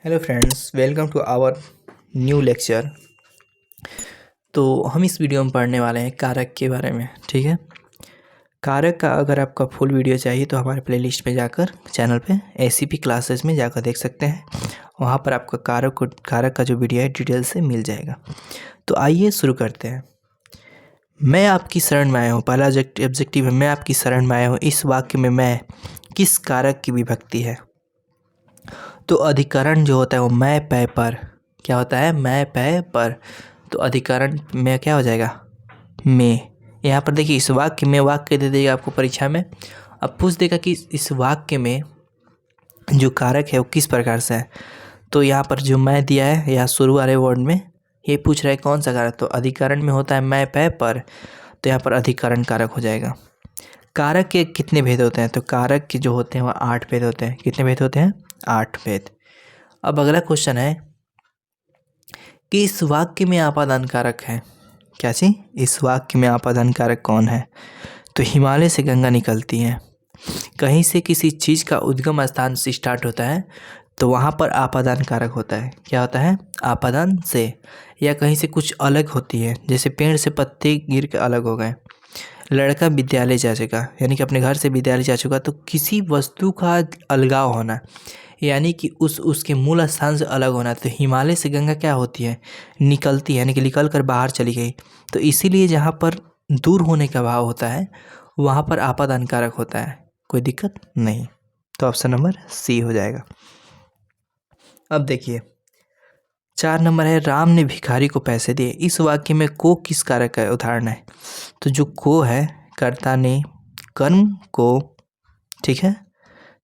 Hello friends, welcome to our new lecture. तो हम इस वीडियो में पढ़ने वाले हैं कारक के बारे में। ठीक है, कारक का अगर आपका फुल वीडियो चाहिए तो हमारे प्लेलिस्ट में जाकर चैनल पे एसीपी क्लासेस में जाकर देख सकते हैं। वहाँ पर आपका कारक का जो वीडियो है डिटेल से मिल जाएगा। तो आइए शुरू करते हैं। मैं आपकी शरण में आया हूँ, पहला ऑब्जेक्टिव है मैं आपकी शरण में आया हूँ। इस वाक्य में मैं किस कारक की विभक्ति है? तो अधिकरण जो होता है वो मैं पै पर, क्या होता है? मैं पै पर। तो अधिकरण में क्या हो जाएगा? में। यहाँ पर देखिए इस वाक्य में, वाक्य दे देगा आपको परीक्षा में। अब पूछ देगा कि इस वाक्य में जो कारक है वो किस प्रकार से है। तो यहाँ पर जो मैं दिया है या शुरू वाले वर्ड में ये पूछ रहा है कौन सा कारक। तो अधिकरण में होता है मैं पै पर, तो यहाँ पर अधिकरण कारक हो जाएगा। कारक के कितने भेद होते हैं? तो कारक के जो होते हैं वह 8 भेद होते हैं। कितने भेद होते हैं? 8 भेद। अब अगला क्वेश्चन है कि इस वाक्य में आपादान कारक है क्या? चीज इस वाक्य में आपादान कारक कौन है? तो हिमालय से गंगा निकलती है। कहीं से किसी चीज़ का उद्गम स्थान से स्टार्ट होता है तो वहाँ पर आपादान कारक होता है। क्या होता है? आपादान से। या कहीं से कुछ अलग होती है, जैसे पेड़ से पत्ते गिर के अलग हो गए। लड़का विद्यालय जा चुका, यानी कि अपने घर से विद्यालय जा चुका। तो किसी वस्तु का अलगाव होना, यानी कि उसके मूल स्थान से अलग होना। तो हिमालय से गंगा क्या होती है? निकलती है, यानी कि निकल कर बाहर चली गई। तो इसीलिए जहाँ पर दूर होने का भाव होता है वहाँ पर आपादान कारक होता है। कोई दिक्कत नहीं। तो ऑप्शन नंबर सी हो जाएगा। अब देखिए 4 नंबर है, राम ने भिखारी को पैसे दिए। इस वाक्य में को किस कारक का उदाहरण है? तो जो को है, कर्ता ने कर्म को, ठीक है,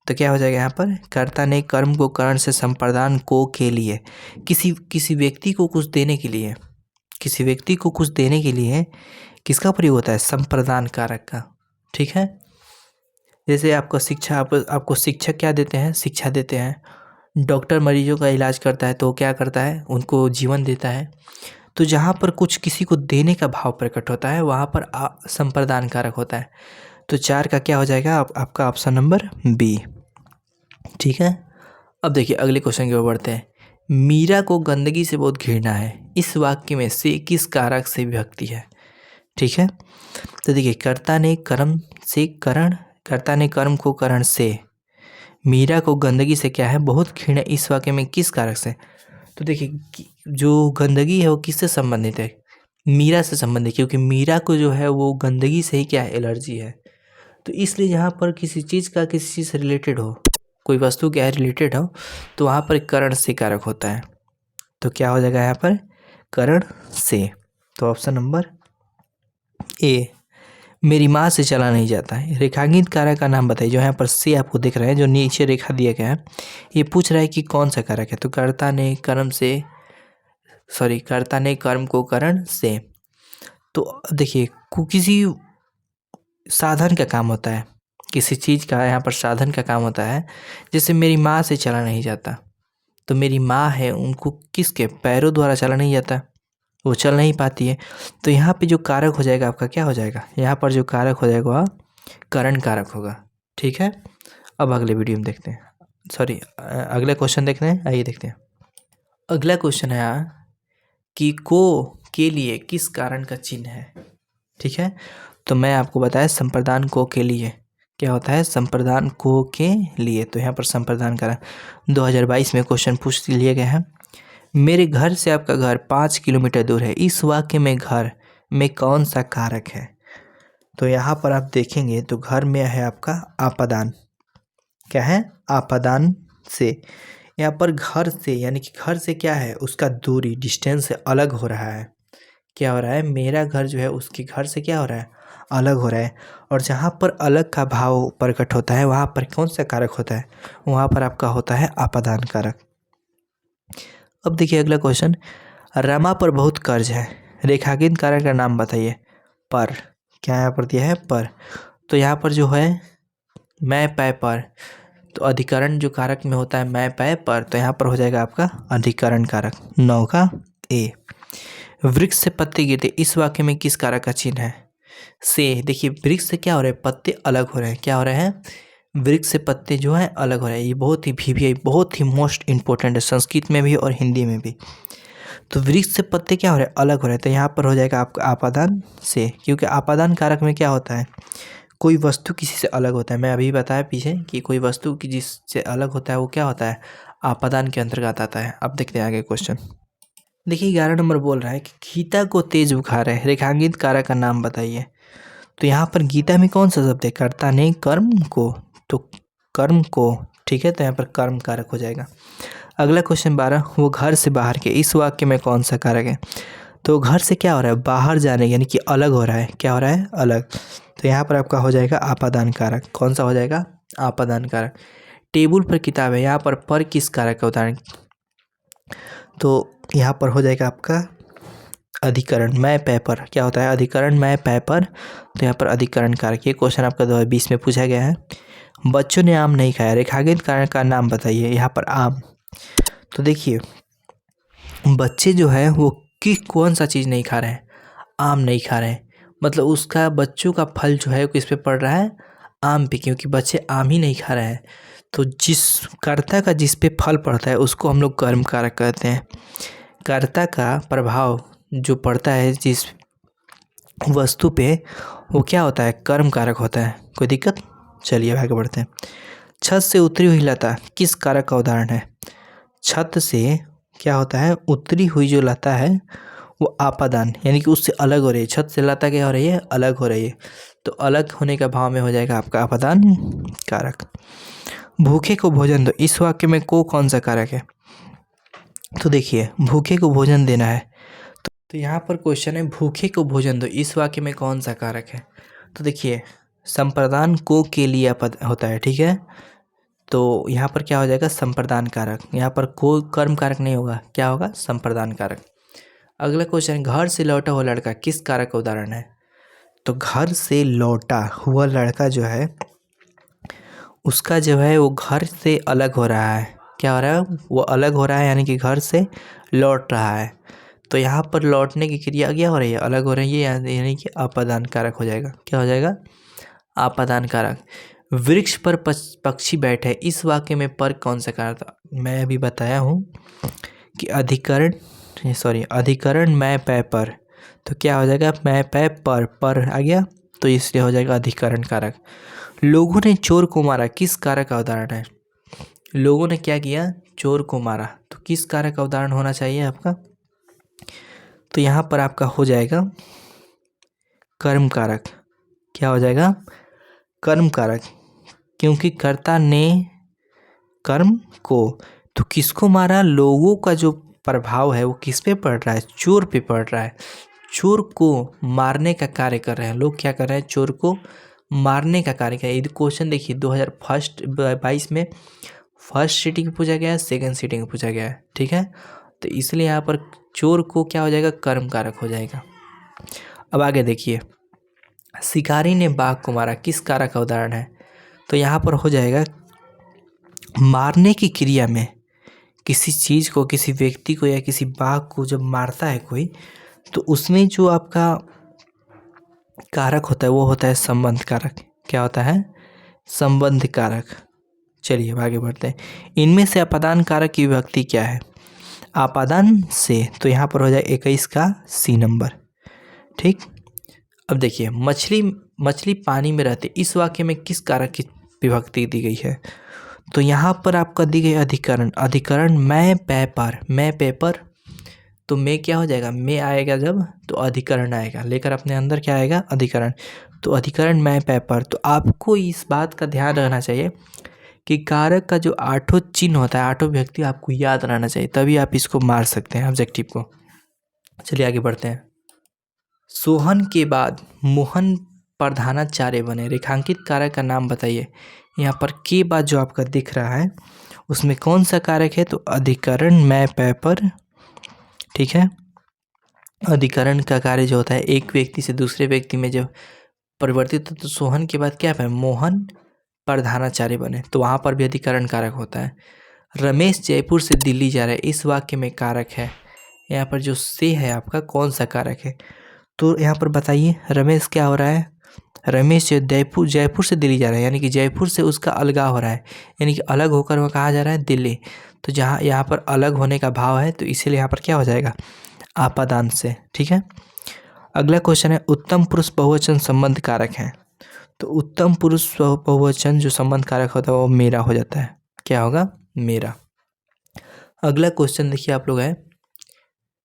तो क्या हो जाएगा यहाँ पर? कर्ता ने कर्म को करण से संप्रदान को के लिए, किसी व्यक्ति को कुछ देने के लिए, किसी व्यक्ति को कुछ देने के लिए किसका प्रयोग होता है? संप्रदान कारक का। ठीक है, जैसे आपको शिक्षक क्या देते हैं? शिक्षा देते हैं। डॉक्टर मरीजों का इलाज करता है तो क्या करता है? उनको जीवन देता है। तो जहाँ पर कुछ किसी को देने का भाव प्रकट होता है वहाँ पर संप्रदान कारक होता है। तो 4 का क्या हो जाएगा? आपका ऑप्शन नंबर बी। ठीक है, अब देखिए अगले क्वेश्चन की ओर बढ़ते हैं। मीरा को गंदगी से बहुत घृणा है। इस वाक्य में से किस कारक से विभक्ति है? ठीक है, तो देखिए कर्ता ने कर्म से करण, कर्ता ने कर्म को करण से, मीरा को गंदगी से क्या है? बहुत घृणा। इस वाक्य में किस कारक से? तो देखिए जो गंदगी है वो किससे संबंधित है? मीरा से संबंधित, क्योंकि मीरा को जो है वो गंदगी से ही क्या है? एलर्जी है। तो इसलिए जहाँ पर किसी चीज़ का किसी चीज़ से रिलेटेड हो, कोई वस्तु क्या है रिलेटेड हो, तो वहाँ पर करण से कारक होता है। तो क्या हो जाएगा यहाँ पर? करण से। तो ऑप्शन नंबर ए। मेरी माँ से चला नहीं जाता है। रेखांकित कारक का नाम बताइए। जो यहाँ पर से आपको दिख रहा है, जो नीचे रेखा दिया गया है, ये पूछ रहा है कि कौन सा कारक है। तो कर्ता ने कर्म से, कर्ता ने कर्म को करण से। तो देखिए किसी साधन का काम होता है, किसी चीज़ का यहाँ पर साधन का काम होता है। जैसे मेरी माँ से चला नहीं जाता, तो मेरी माँ है, उनको किसके पैरों द्वारा चला नहीं जाता, वो चल नहीं पाती है। तो यहाँ पे जो कारक हो जाएगा आपका क्या हो जाएगा? यहाँ पर जो कारक हो जाएगा वह करण कारक होगा। ठीक है, अब अगले वीडियो में देखते हैं, अगला क्वेश्चन देखते हैं। आइए देखते हैं। अगला क्वेश्चन है कि को के लिए किस कारण का चिन्ह है? ठीक है, तो मैं आपको बताया संप्रदान को के लिए क्या होता है? संप्रदान को के लिए। तो यहाँ पर संप्रदान कारक 2022 में क्वेश्चन पूछ लिए गए हैं। मेरे घर से आपका घर 5 किलोमीटर दूर है। इस वाक्य में घर में कौन सा कारक है? तो यहाँ पर आप देखेंगे तो घर में है आपका आपादान। क्या है? आपादान से। यहाँ पर घर से, यानी कि घर से क्या है? उसका दूरी, डिस्टेंस से अलग हो रहा है। क्या हो रहा है? मेरा घर जो है उसके घर से क्या हो रहा है? अलग हो रहा है। और जहाँ पर अलग का भाव प्रकट होता है वहाँ पर कौन सा कारक होता है? वहाँ पर आपका होता है आपादान कारक। अब देखिए अगला क्वेश्चन, रमा पर बहुत कर्ज है। रेखांकित कारक का नाम बताइए। पर, क्या यहाँ पर दिया है? पर। तो यहाँ पर जो है मैं पै पर, तो अधिकरण जो कारक में होता है मैं पै पर, तो यहाँ पर हो जाएगा आपका अधिकरण कारक। 9 का ए। वृक्ष से पत्ते गिरते। इस वाक्य में किस कारक का चिन्ह है? से। देखिए वृक्ष से क्या हो रहा है? पत्ते अलग हो रहे हैं। क्या हो रहे हैं? वृक्ष से पत्ते जो हैं अलग हो रहे हैं। ये बहुत ही VVI बहुत ही मोस्ट इम्पोर्टेंट है, संस्कृत में भी और हिंदी में भी। तो वृक्ष से पत्ते क्या हो रहे हैं, अलग हो रहे हैं। तो यहाँ पर हो जाएगा आपका आपादान से, क्योंकि आपादान कारक में क्या होता है, कोई वस्तु किसी से अलग होता है। मैं अभी बताया पीछे कि कोई वस्तु की जिससे अलग होता है वो क्या होता है, आपादान के अंतर्गत आता है। अब देखते हैं आगे क्वेश्चन। देखिए 11 नंबर बोल रहा है कि गीता को तेज बुखार है, रेखांकित कारक का नाम बताइए। तो यहाँ पर गीता में कौन सा शब्द है, कर्ता ने कर्म को, तो कर्म को, ठीक है, तो यहाँ पर कर्म कारक हो जाएगा। अगला क्वेश्चन 12, वो घर से बाहर के, इस वाक्य में कौन सा कारक है। तो घर से क्या हो रहा है, बाहर जाने यानी कि अलग हो रहा है, क्या हो रहा है, अलग। तो यहाँ पर आपका हो जाएगा आपादान कारक। कौन सा हो जाएगा, आपादान कारक। टेबल पर किताब है, यहाँ पर किस कारक का उदाहरण, तो यहाँ पर हो जाएगा आपका अधिकरण। मैं पेपर क्या होता है, अधिकरण मैं पेपर, तो यहाँ पर अधिकरण कारक। ये क्वेश्चन आपका 2020 में पूछा गया है। बच्चों ने आम नहीं खाया, रेखांकित कारक का नाम बताइए। यहाँ पर आम, तो देखिए बच्चे जो है वो कौन सा चीज़ नहीं खा रहे हैं, आम नहीं खा रहे हैं, मतलब उसका बच्चों का फल जो है किस पे पड़ रहा है, आम पे, क्योंकि बच्चे आम ही नहीं खा रहे हैं। तो जिस कर्ता का जिस पे फल पड़ता है उसको हम लोग कर्म कारक कहते हैं। कर्ता का प्रभाव जो पड़ता है जिस वस्तु पे वो क्या होता है, कर्म कारक होता है। कोई दिक्कत, चलिए आगे बढ़ते हैं। छत से उतरी हुई लता किस कारक का उदाहरण है। छत से क्या होता है, उतरी हुई जो लता है वो आपादान यानी कि उससे अलग हो रही है। छत से लता क्या हो रही है, अलग हो रही है, तो अलग होने का भाव में हो जाएगा आपका आपादान कारक। भूखे को भोजन दो, इस वाक्य में को कौन सा कारक है। तो देखिए भूखे को भोजन देना है, तो यहाँ पर क्वेश्चन है भूखे को भोजन दो, इस वाक्य में कौन सा कारक है। तो देखिए संप्रदान को के लिए होता है, ठीक है, तो यहाँ पर क्या हो जाएगा, संप्रदान कारक। यहाँ पर को कर्म कारक नहीं होगा, क्या होगा, संप्रदान कारक। अगला क्वेश्चन, घर से लौटा हुआ लड़का किस कारक का उदाहरण है। तो घर से लौटा हुआ लड़का जो है उसका जो है वो घर से अलग हो रहा है, क्या हो रहा है, वो अलग हो रहा है, यानी कि घर से लौट रहा है। तो यहाँ पर लौटने की क्रिया क्या हो रही है, अलग हो रही है, यानी कि आपादान कारक हो जाएगा। क्या हो जाएगा, आपादान कारक। वृक्ष पर पक्षी बैठे, इस वाक्य में पर कौन सा कारक था। मैं अभी बताया हूँ कि अधिकरण मैं पै पर, तो क्या हो जाएगा, मैं पै पर आ गया, तो इसलिए हो जाएगा अधिकरण कारक। लोगों ने चोर को मारा, किस कारक का उदाहरण है। लोगों ने क्या किया, चोर को मारा, तो किस कारक का उदाहरण होना चाहिए आपका। तो यहाँ पर आपका हो जाएगा कर्म कारक। क्या हो जाएगा, कर्म कारक, क्योंकि कर्ता ने कर्म को, तो किसको मारा, लोगों का जो प्रभाव है वो किस पे पड़ रहा है, चोर पे पड़ रहा है। चोर को मारने का कार्य कर रहे हैं लोग, क्या कर रहे हैं, चोर को मारने का कार्य कर रहे हैं। ये क्वेश्चन देखिए 2022 में फर्स्ट सीटिंग में पूछा गया है, सेकंड सीटिंग में पूछा गया है, ठीक है। तो इसलिए यहाँ पर चोर को क्या हो जाएगा, कर्म कारक हो जाएगा। अब आगे देखिए, शिकारी ने बाघ को मारा, किस कारक का उदाहरण है। तो यहाँ पर हो जाएगा मारने की क्रिया में किसी चीज़ को, किसी व्यक्ति को या किसी बाघ को जब मारता है कोई, तो उसमें जो आपका कारक होता है वो होता है संबंध कारक। क्या होता है, संबंध कारक। चलिए अब आगे बढ़ते हैं। इनमें से आपादान कारक की विभक्ति क्या है, आपादान से, तो यहाँ पर हो जाए 21 का सी नंबर, ठीक। अब देखिए मछली पानी में रहती, इस वाक्य में किस कारक की विभक्ति दी गई है। तो यहाँ पर आपका दी गई अधिकरण मैं पेपर, तो मैं क्या हो जाएगा, मैं आएगा जब, तो अधिकरण आएगा, लेकर अपने अंदर क्या आएगा, अधिकरण। तो अधिकरण मैं पेपर। तो आपको इस बात का ध्यान रखना चाहिए कि कारक का जो 8 चिन्ह होता है, 8 व्यक्ति आपको याद रहना चाहिए, तभी आप इसको मार सकते हैं ऑब्जेक्टिव को। चलिए आगे बढ़ते हैं। सोहन के बाद मोहन प्रधानाचार्य बने, रेखांकित कारक का नाम बताइए। यहाँ पर के बाद जो आपका दिख रहा है उसमें कौन सा कारक है, तो अधिकरण मैं पेपर, ठीक है। अधिकरण का कार्य जो होता है एक व्यक्ति से दूसरे व्यक्ति में जब परिवर्तित, तो सोहन के बाद क्या है, मोहन प्रधानाचार्य बने, तो वहाँ पर भी अधिकरण कारक होता है। रमेश जयपुर से दिल्ली जा रहा है, इस वाक्य में कारक है, यहाँ पर जो से है आपका कौन सा कारक है। तो यहाँ पर बताइए रमेश क्या हो रहा है, रमेश जयपुर से दिल्ली जा रहा है, यानी कि जयपुर से उसका अलगाव हो रहा है, यानी कि अलग होकर वह कहाँ जा रहा है, दिल्ली। तो जहाँ यहाँ पर अलग होने का भाव है, तो इसीलिए यहाँ पर क्या हो जाएगा, आपादान से। ठीक है। अगला क्वेश्चन है, उत्तम पुरुष बहुवचन संबंध कारक है। तो उत्तम पुरुष बहुवचन जो संबंध कारक होता है वो मेरा हो जाता है। क्या होगा, मेरा। अगला क्वेश्चन देखिए आप लोग है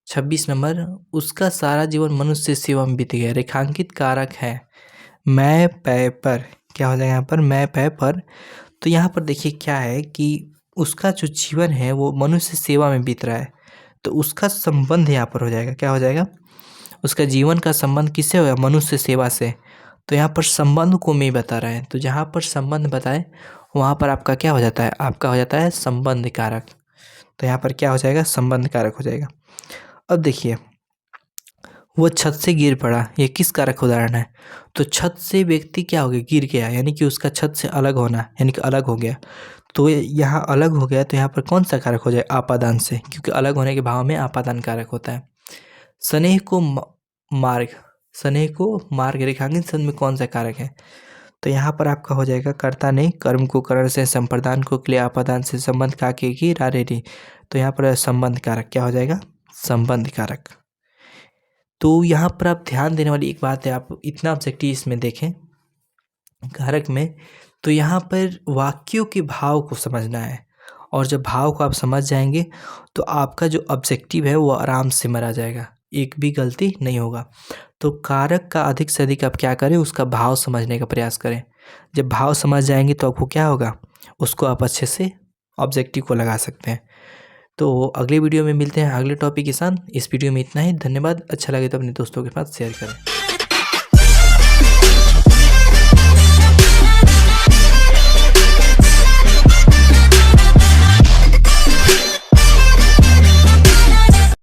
26 नंबर, उसका सारा जीवन मनुष्य सेवा में बीत गया। रेखांकित कारक है मैं पै पर, क्या हो जाएगा यहाँ पर, मैं पै पर। तो यहाँ पर देखिए क्या है कि उसका जो जीवन है वो मनुष्य सेवा में बीत रहा है, तो उसका संबंध यहाँ पर हो जाएगा, क्या हो जाएगा, उसका जीवन का संबंध किससे होगा, मनुष्य सेवा से। तो यहाँ पर संबंध को मैं बता रहा है, तो जहाँ पर संबंध बताए वहाँ पर आपका क्या हो जाता है, आपका हो जाता है संबंध कारक। तो यहाँ पर क्या हो जाएगा, संबंध कारक हो जाएगा। अब देखिए, वो छत से गिर पड़ा, ये किस कारक का उदाहरण है। तो छत से व्यक्ति क्या हो गया, गिर गया, यानी कि उसका छत से अलग होना, यानी कि अलग हो गया। तो यहाँ अलग हो गया, तो यहाँ पर कौन सा कारक हो जाए, आपादान से, क्योंकि अलग होने के भाव में आपादान कारक होता है। स्नेह को मार्ग रेखांकित संबंध में कौन सा कारक है। तो यहाँ पर आपका हो जाएगा कर्ता ने, कर्म को करण से, संप्रदान को क्रिया, आपादान से, संबंध का की रारेरी। तो यहाँ पर संबंध कारक क्या हो जाएगा, संबंध कारक। तो यहाँ पर आप ध्यान देने वाली एक बात है, आप इतना ऑब्जेक्टिव इसमें देखें कारक में, तो यहाँ पर वाक्यों के भाव को समझना है, और जब भाव को आप समझ जाएंगे तो आपका जो ऑब्जेक्टिव है वो आराम से मरा जाएगा, एक भी गलती नहीं होगा। तो कारक का अधिक से अधिक आप क्या करें, उसका भाव समझने का प्रयास करें। जब भाव समझ जाएंगे तो आपको क्या होगा, उसको आप अच्छे से ऑब्जेक्टिव को लगा सकते हैं। तो अगले वीडियो में मिलते हैं अगले टॉपिक के साथ। इस वीडियो में इतना ही, धन्यवाद। अच्छा लगे तो अपने दोस्तों के साथ शेयर करें।